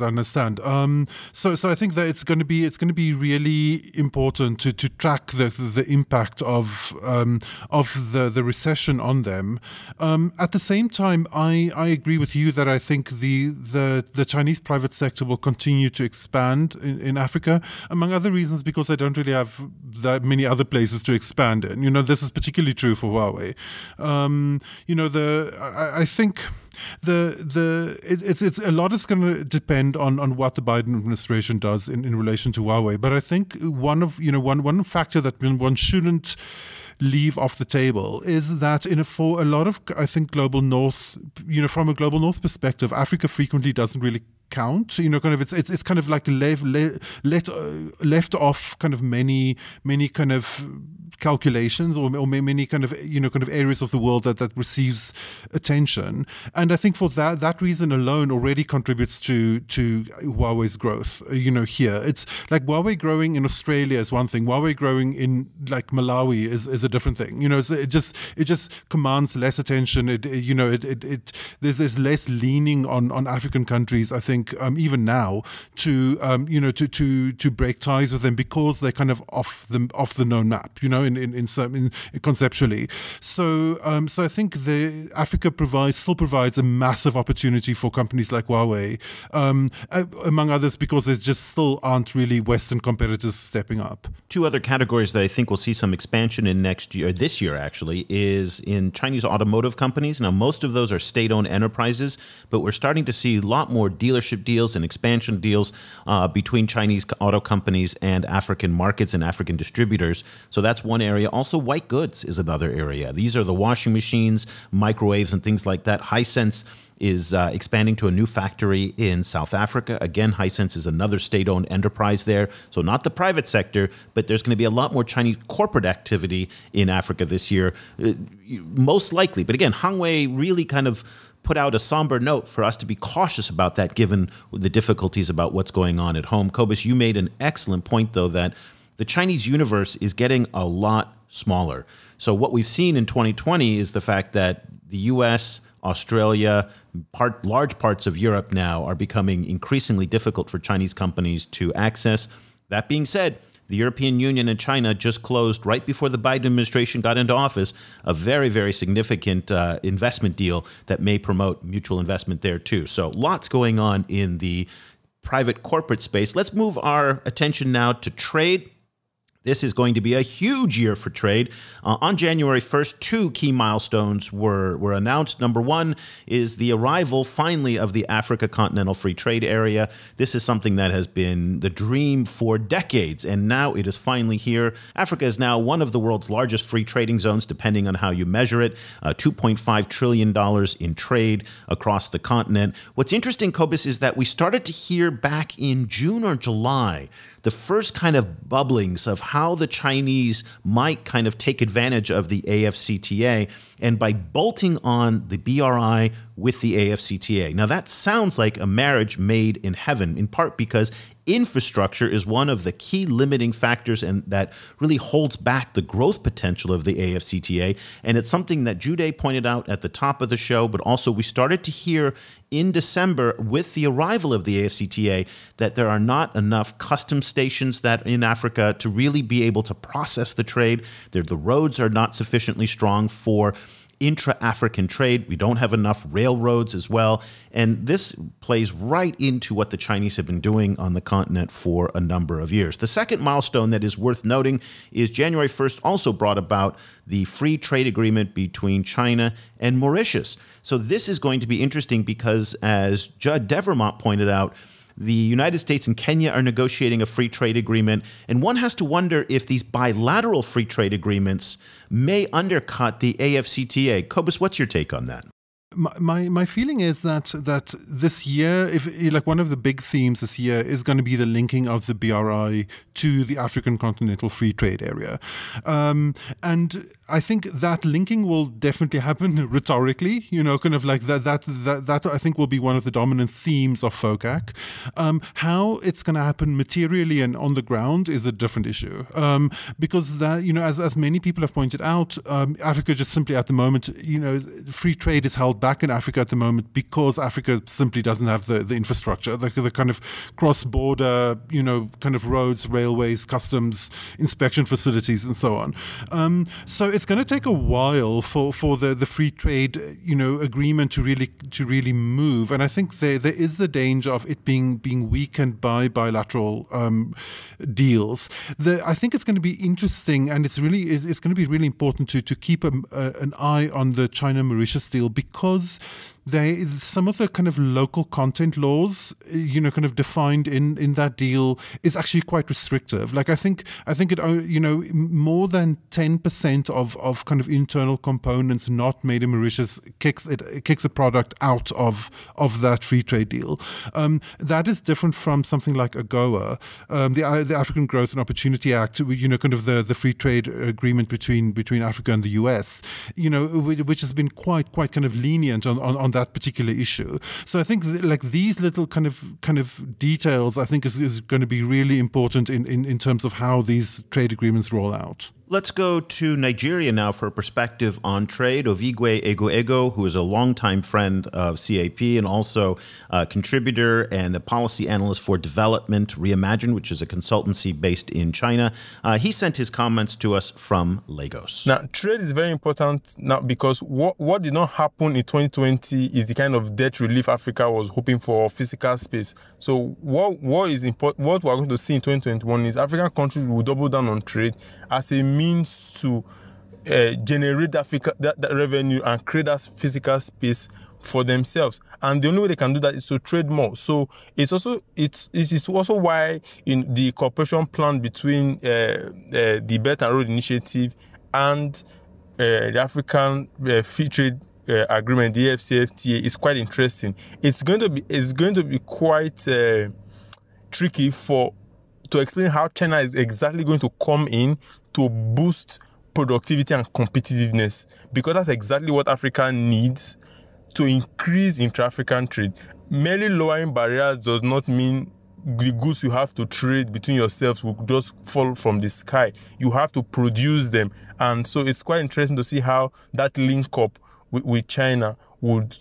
understand. So I think that it's going to be really important to track the impact of the recession on them. At the same time, I agree with you that I think the Chinese private sector will continue to expand in Africa, among other reasons because they don't really have that many other places to expand in. This is particularly true for Huawei. I think it's a lot is going to depend on what the Biden administration does in relation to Huawei. But I think one factor that one shouldn't leave off the table is that for a lot of, I think, global north, from a global north perspective, Africa frequently doesn't really count. It's kind of like left off kind of many kind of calculations or many kind of areas of the world that receives attention. And I think for that reason alone already contributes to Huawei's growth. Here it's like Huawei growing in Australia is one thing. Huawei growing in like Malawi is a different thing. It just commands less attention. There's less leaning on African countries, I think, even now to break ties with them because they're kind of off the known map, in conceptually. So I think Africa still provides a massive opportunity for companies like Huawei, among others, because there just still aren't really Western competitors stepping up. Two other categories that I think will see some expansion in this year actually, is in Chinese automotive companies. Now, most of those are state-owned enterprises, but we're starting to see a lot more dealership deals and expansion deals between Chinese auto companies and African markets and African distributors. So that's one area. Also, white goods is another area. These are the washing machines, microwaves, and things like that. Hisense is expanding to a new factory in South Africa. Again, Hisense is another state-owned enterprise there. So not the private sector, but there's going to be a lot more Chinese corporate activity in Africa this year, most likely. But again, Hang Wei really kind of put out a somber note for us to be cautious about that, given the difficulties about what's going on at home. Cobus, you made an excellent point, though, that the Chinese universe is getting a lot smaller. So what we've seen in 2020 is the fact that the U.S., Australia, large parts of Europe now are becoming increasingly difficult for Chinese companies to access. That being said, the European Union and China just closed, right before the Biden administration got into office, a very, very significant investment deal that may promote mutual investment there too. So lots going on in the private corporate space. Let's move our attention now to trade. This is going to be a huge year for trade. On January 1st, two key milestones were announced. Number one is the arrival, finally, of the Africa Continental Free Trade Area. This is something that has been the dream for decades, and now it is finally here. Africa is now one of the world's largest free trading zones, depending on how you measure it. $2.5 trillion in trade across the continent. What's interesting, Cobus, is that we started to hear back in June or July the first kind of bubblings of how the Chinese might kind of take advantage of the AFCTA, and by bolting on the BRI with the AFCTA. Now, that sounds like a marriage made in heaven, in part because infrastructure is one of the key limiting factors and that really holds back the growth potential of the AFCTA. And it's something that Gyude pointed out at the top of the show, but also we started to hear in December with the arrival of the AFCTA that there are not enough customs stations that in Africa to really be able to process the trade. The roads are not sufficiently strong for intra-African trade. We don't have enough railroads as well. And this plays right into what the Chinese have been doing on the continent for a number of years. The second milestone that is worth noting is January 1st also brought about the free trade agreement between China and Mauritius. So this is going to be interesting because, as Judd Devermont pointed out, the United States and Kenya are negotiating a free trade agreement, and one has to wonder if these bilateral free trade agreements may undercut the AFCTA. Cobus, what's your take on that? My feeling is that this year, if one of the big themes this year is going to be the linking of the BRI to the African Continental Free Trade Area, and I think that linking will definitely happen rhetorically. Kind of like that I think will be one of the dominant themes of FOCAC. How it's going to happen materially and on the ground is a different issue, because that as many people have pointed out, Africa just simply at the moment, free trade is held back in Africa at the moment because Africa simply doesn't have the infrastructure, the kind of cross-border, kind of roads, railways, customs, inspection facilities, and so on. So it's going to take a while for the free trade, agreement to really move. And I think there is the danger of it being weakened by bilateral deals. I think it's going to be interesting, and it's going to be really important to keep an eye on the China-Mauritius deal, because some of the kind of local content laws, kind of defined in that deal is actually quite restrictive. Like I think it, more than 10% of kind of internal components not made in Mauritius kicks a product out of that free trade deal. That is different from something like AGOA, the African Growth and Opportunity Act, kind of the free trade agreement between Africa and the US, which has been quite kind of lenient on that particular issue. So I think these little kind of details, I think is going to be really important in terms of how these trade agreements roll out. Let's go to Nigeria now for a perspective on trade. Ovigwe Ego, who is a longtime friend of CAP and also a contributor and a policy analyst for Development Reimagined, which is a consultancy based in China. He sent his comments to us from Lagos. Now, trade is very important now because what did not happen in 2020 is the kind of debt relief Africa was hoping for, physical space. So what is important, what we're going to see in 2021 is African countries will double down on trade as a means to generate that revenue and create that physical space for themselves. And the only way they can do that is to trade more. So it is also why in the cooperation plan between the Belt and Road Initiative and the African Free Trade Agreement, the AFCFTA, is quite interesting. It's going to be quite tricky to explain how China is exactly going to come in to boost productivity and competitiveness, because that's exactly what Africa needs to increase intra-African trade. Merely lowering barriers does not mean the goods you have to trade between yourselves will just fall from the sky. You have to produce them. And so it's quite interesting to see how that link up with China would,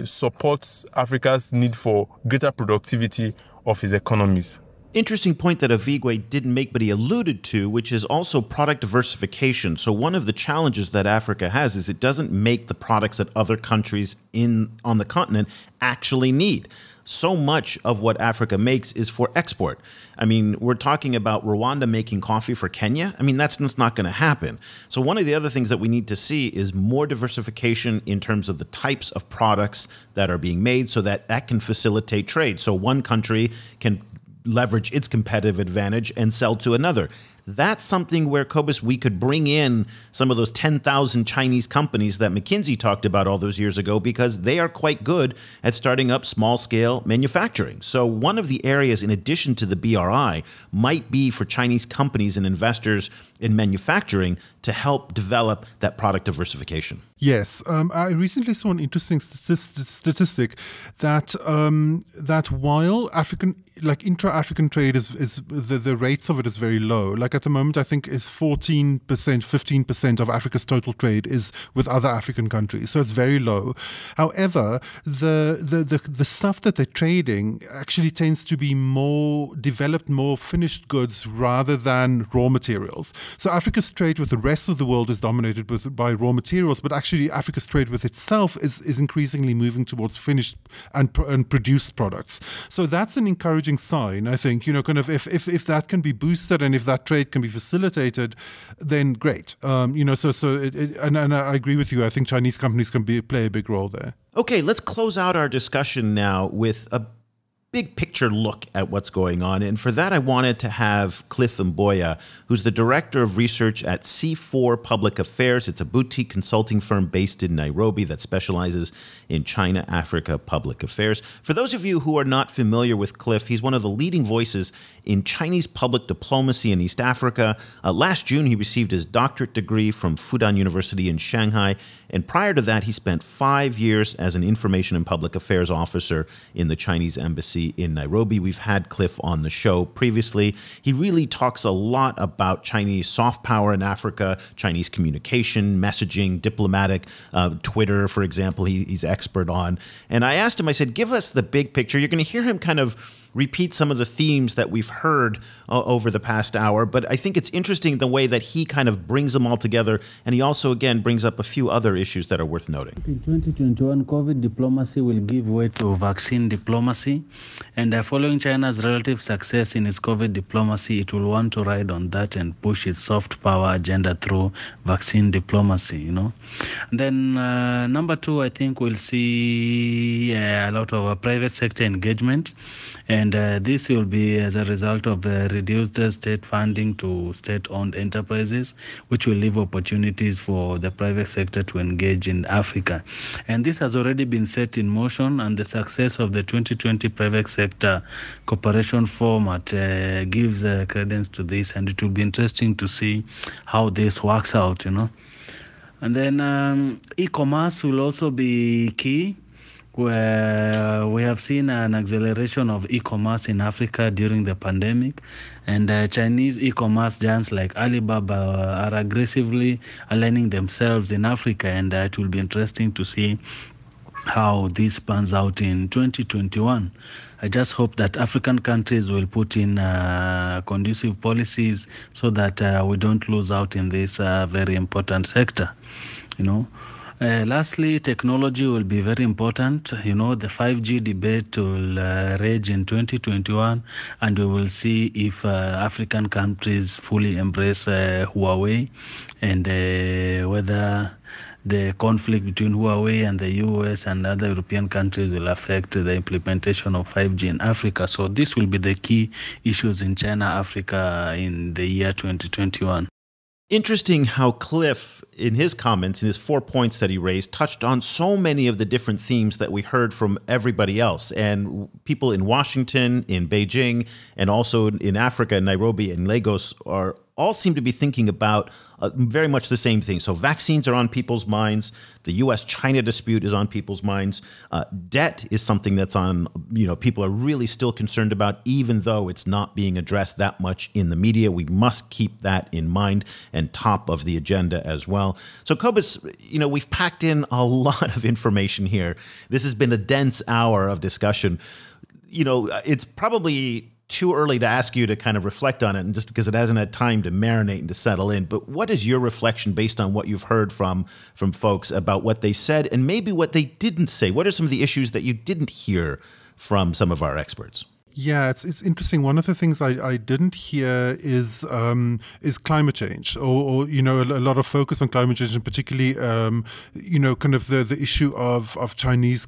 support Africa's need for greater productivity of its economies. Interesting point that Avigwe didn't make, but he alluded to, which is also product diversification. So one of the challenges that Africa has is it doesn't make the products that other countries on the continent actually need. So much of what Africa makes is for export. I mean, we're talking about Rwanda making coffee for Kenya. I mean, that's just not going to happen. So one of the other things that we need to see is more diversification in terms of the types of products that are being made so that that can facilitate trade. So one country can leverage its competitive advantage and sell to another. That's something where, Cobus, we could bring in some of those 10,000 Chinese companies that McKinsey talked about all those years ago, because they are quite good at starting up small-scale manufacturing. So one of the areas, in addition to the BRI, might be for Chinese companies and investors in manufacturing to help develop that product diversification. Yes, I recently saw an interesting statistic that that while intra-African trade is the rates of it is very low. Like at the moment, I think is 14%, 15% of Africa's total trade is with other African countries, so it's very low. However, the stuff that they're trading actually tends to be more developed, more finished goods rather than raw materials. So Africa's trade with the rest of the world is dominated by raw materials, but actually Africa's trade with itself is increasingly moving towards finished and produced products. So that's an encouraging sign, I think. Kind of if that can be boosted and if that trade can be facilitated, then great. And I agree with you. I think Chinese companies can play a big role there. Okay, let's close out our discussion now with a big picture look at what's going on. And for that, I wanted to have Cliff Mboya, who's the director of research at C4 Public Affairs. It's a boutique consulting firm based in Nairobi that specializes in China-Africa public affairs. For those of you who are not familiar with Cliff, he's one of the leading voices in Chinese public diplomacy in East Africa. Last June, he received his doctorate degree from Fudan University in Shanghai. And prior to that, he spent 5 years as an information and public affairs officer in the Chinese embassy in Nairobi. We've had Cliff on the show previously. He really talks a lot about Chinese soft power in Africa, Chinese communication, messaging, diplomatic, Twitter, for example, he's expert on. And I asked him, I said, give us the big picture. You're going to hear him kind of repeat some of the themes that we've heard over the past hour, but I think it's interesting the way that he kind of brings them all together, and he also, again, brings up a few other issues that are worth noting. In 2021, COVID diplomacy will give way to vaccine diplomacy, and following China's relative success in its COVID diplomacy, it will want to ride on that and push its soft power agenda through vaccine diplomacy, And then number two, I think we'll see a lot of private sector engagement. And this will be as a result of reduced state funding to state-owned enterprises, which will leave opportunities for the private sector to engage in Africa. And this has already been set in motion, and the success of the 2020 private sector cooperation format gives credence to this, and it will be interesting to see how this works out, And then e-commerce will also be key, where we have seen an acceleration of e-commerce in Africa during the pandemic, and Chinese e-commerce giants like Alibaba are aggressively aligning themselves in Africa, and it will be interesting to see how this pans out in 2021. I just hope that African countries will put in conducive policies so that we don't lose out in this very important sector, Lastly, technology will be very important. The 5G debate will rage in 2021, and we will see if African countries fully embrace Huawei, and whether the conflict between Huawei and the US and other European countries will affect the implementation of 5G in Africa. So this will be the key issues in China-Africa in the year 2021. Interesting how Cliff, in his comments, in his 4 points that he raised, touched on so many of the different themes that we heard from everybody else. And people in Washington, in Beijing, and also in Africa, Nairobi and Lagos all seem to be thinking about very much the same thing. So vaccines are on people's minds. The U.S.-China dispute is on people's minds. Debt is something that's on, people are really still concerned about, even though it's not being addressed that much in the media. We must keep that in mind and top of the agenda as well. So Cobus, we've packed in a lot of information here. This has been a dense hour of discussion. It's probably too early to ask you to kind of reflect on it, and just because it hasn't had time to marinate and to settle in. But what is your reflection based on what you've heard from folks about what they said and maybe what they didn't say? What are some of the issues that you didn't hear from some of our experts? Yeah, it's interesting. One of the things I didn't hear is climate change, or a lot of focus on climate change, and particularly kind of the issue of Chinese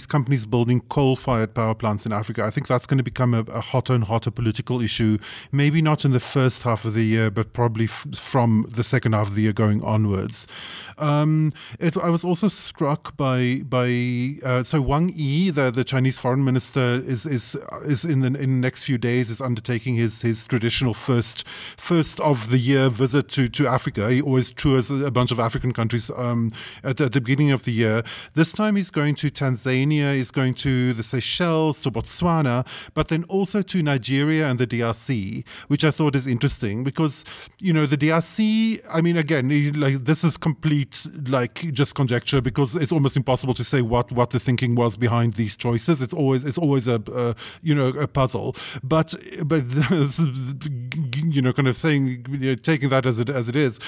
companies building coal-fired power plants in Africa. I think that's going to become a hotter and hotter political issue, maybe not in the first half of the year, but probably from the second half of the year going onwards. I was also struck by so Wang Yi, the Chinese foreign minister, is in the next few days is undertaking his traditional first of the year visit to Africa. He always tours a bunch of African countries at the beginning of the year. This time he's going to Tanzania, he's going to the Seychelles, to Botswana, but then also to Nigeria and the DRC, which I thought is interesting because, the DRC, I mean, again, this is complete, just conjecture, because it's almost impossible to say what the thinking was behind these choices. It's always a puzzle, but this is, kind of saying, taking that as it is.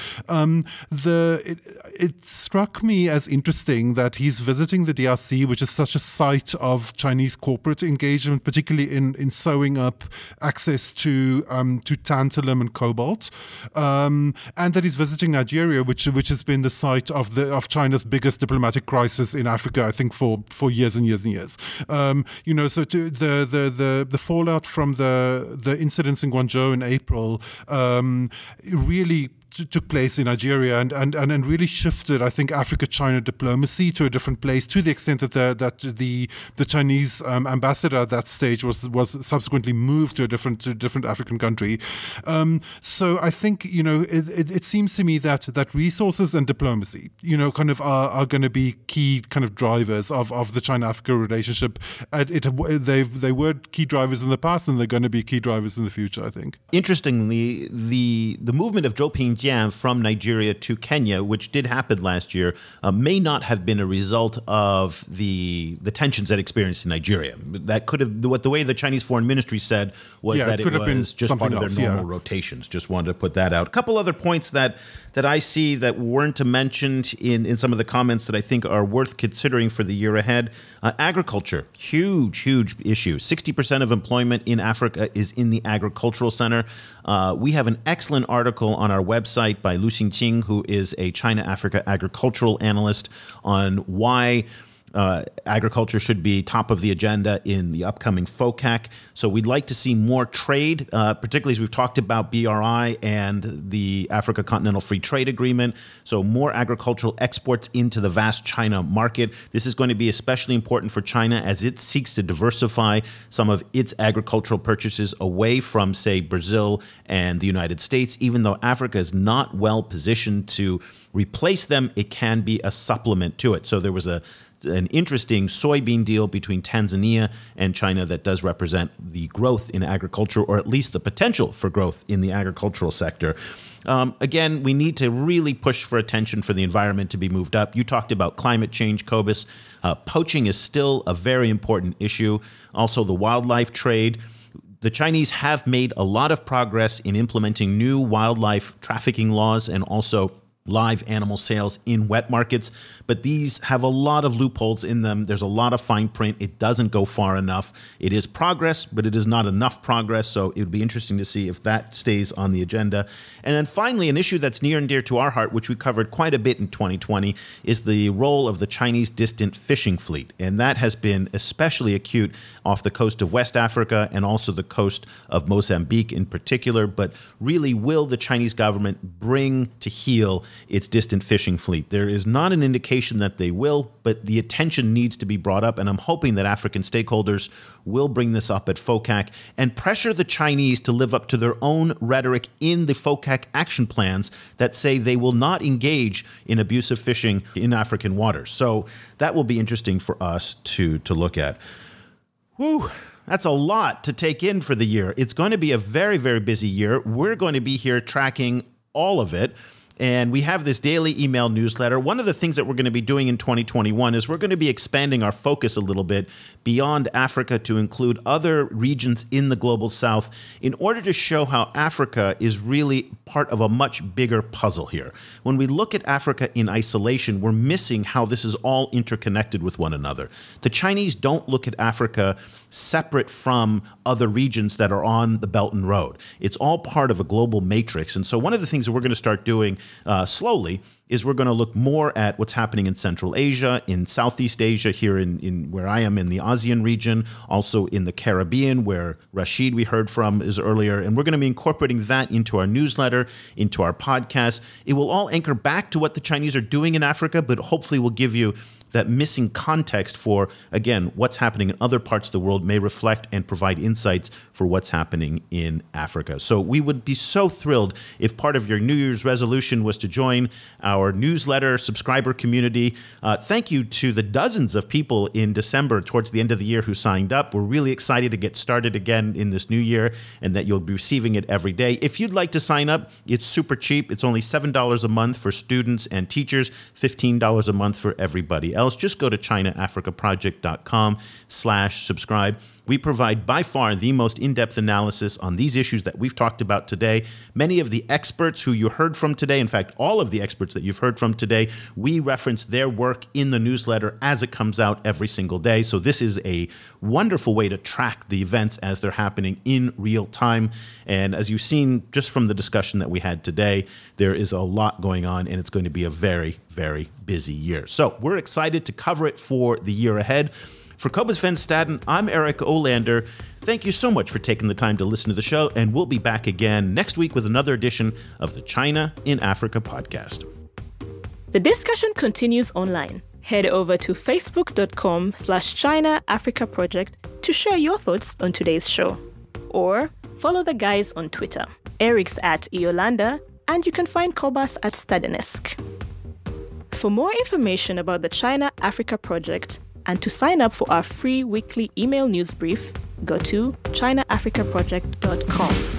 It struck me as interesting that he's visiting the DRC, which is such a site of Chinese corporate engagement, particularly in sewing up access to tantalum and cobalt, and that he's visiting Nigeria, which has been the site of China's biggest diplomatic crisis in Africa, I think, for years and years and years. So the fallout from the incidents in Guangzhou in April really took place in Nigeria and really shifted, I think, Africa-China diplomacy to a different place, to the extent that the Chinese ambassador at that stage was subsequently moved to a different African country. So I think it seems to me that resources and diplomacy kind of are going to be key kind of drivers of the China-Africa relationship. They were key drivers in the past, and they're going to be key drivers in the future, I think. Interestingly, the movement of Zhou from Nigeria to Kenya, which did happen last year, may not have been a result of the tensions that experienced in Nigeria. That could have, the way the Chinese Foreign Ministry said was that it was just part of their normal rotations. Just wanted to put that out. A couple other points that I see that weren't mentioned in some of the comments that I think are worth considering for the year ahead. Agriculture, huge issue. 60% of employment in Africa is in the agricultural center. We have an excellent article on our website by Lu Xingqing, who is a China-Africa agricultural analyst, on why agriculture should be top of the agenda in the upcoming FOCAC. So we'd like to see more trade, particularly as we've talked about BRI and the Africa Continental Free Trade Agreement. So more agricultural exports into the vast China market. This is going to be especially important for China as it seeks to diversify some of its agricultural purchases away from, say, Brazil and the United States. Even though Africa is not well positioned to replace them, it can be a supplement to it. So there was an interesting soybean deal between Tanzania and China that does represent the growth in agriculture, or at least the potential for growth in the agricultural sector. Again, we need to really push for attention for the environment to be moved up. You talked about climate change, Cobus. Poaching is still a very important issue. Also, the wildlife trade. The Chinese have made a lot of progress in implementing new wildlife trafficking laws and also live animal sales in wet markets, but these have a lot of loopholes in them. There's a lot of fine print. It doesn't go far enough. It is progress, but it is not enough progress, so it would be interesting to see if that stays on the agenda. And then finally, an issue that's near and dear to our heart, which we covered quite a bit in 2020, is the role of the Chinese distant fishing fleet. And that has been especially acute off the coast of West Africa and also the coast of Mozambique in particular. But really, will the Chinese government bring to heel its distant fishing fleet? There is not an indication that they will, but the attention needs to be brought up, and I'm hoping that African stakeholders will bring this up at FOCAC and pressure the Chinese to live up to their own rhetoric in the FOCAC action plans that say they will not engage in abusive fishing in African waters. So that will be interesting for us to look at. Whew. That's a lot to take in for the year. It's going to be a very, very busy year. We're going to be here tracking all of it. and we have this daily email newsletter. One of the things that we're going to be doing in 2021 is we're going to be expanding our focus a little bit beyond Africa to include other regions in the global south in order to show how Africa is really part of a much bigger puzzle here. When we look at Africa in isolation, we're missing how this is all interconnected with one another. The Chinese don't look at Africa separate from other regions that are on the Belt and Road. It's all part of a global matrix. And so one of the things that we're going to start doing slowly is we're going to look more at what's happening in Central Asia, in Southeast Asia, here in where I am in the ASEAN region, also in the Caribbean, where Rashid we heard from is earlier. And we're going to be incorporating that into our newsletter, into our podcast. It will all anchor back to what the Chinese are doing in Africa, but hopefully will give you that missing context for, again, what's happening in other parts of the world may reflect and provide insights for what's happening in Africa. So we would be so thrilled if part of your New Year's resolution was to join our newsletter subscriber community. Thank you to the dozens of people in December towards the end of the year who signed up. We're really excited to get started again in this new year and that you'll be receiving it every day. If you'd like to sign up, it's super cheap. It's only $7 a month for students and teachers, $15 a month for everybody else. Just go to ChinaAfricaProject.com/subscribe. We provide by far the most in-depth analysis on these issues that we've talked about today. Many of the experts who you heard from today, in fact, all of the experts that you've heard from today, we reference their work in the newsletter as it comes out every single day. So this is a wonderful way to track the events as they're happening in real time. And as you've seen just from the discussion that we had today, there is a lot going on, and it's going to be a very, very busy year. So we're excited to cover it for the year ahead. For Cobus Van Staden, I'm Eric Olander. Thank you so much for taking the time to listen to the show, and we'll be back again next week with another edition of the China in Africa podcast. The discussion continues online. Head over to facebook.com/China Africa Project to share your thoughts on today's show. Or follow the guys on Twitter. Eric's at Eolanda, and you can find Cobus at Stadenesque. For more information about the China Africa Project, and to sign up for our free weekly email news brief, go to ChinaAfricaProject.com.